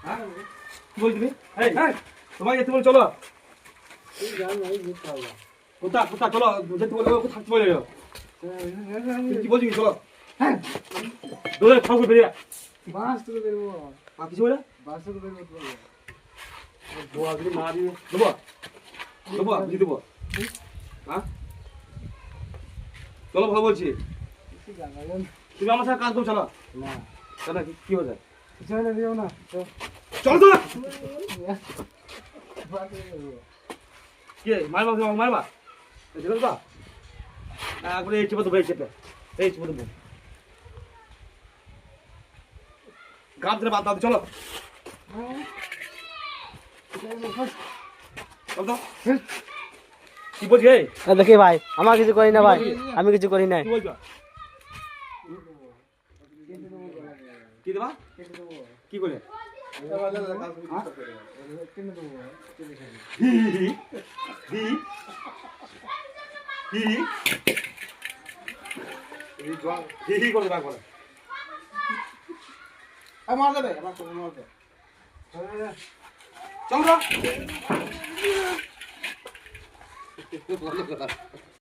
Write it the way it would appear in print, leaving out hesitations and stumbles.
হ্যাঁ কি বলছি তুমি? এই তোমাকে যেতে বলে চলো। কোথা চলো, যেতে বলে থাকতে বলে কি বলছি চলো। হ্যাঁ দৌড়ে ফাঁকু বেরিয়ে কিছু বলে দেবো বুঝি দেবো। হ্যাঁ চলো ভালো বলছি, তুমি আমার সাথে কাজ করছো না দাদা, কি হচ্ছে? চলো তো কে মারবা দেখবা একবারে এই চেপে দেবো, এই চেপে দেবো গাছ ধরে বাদ দাও। চলো কি বলছি? দেখি ভাই আমার কিছু করি না ভাই, আমি কিছু করি নাই। কি বলছো? কি দেবা কি করে? চল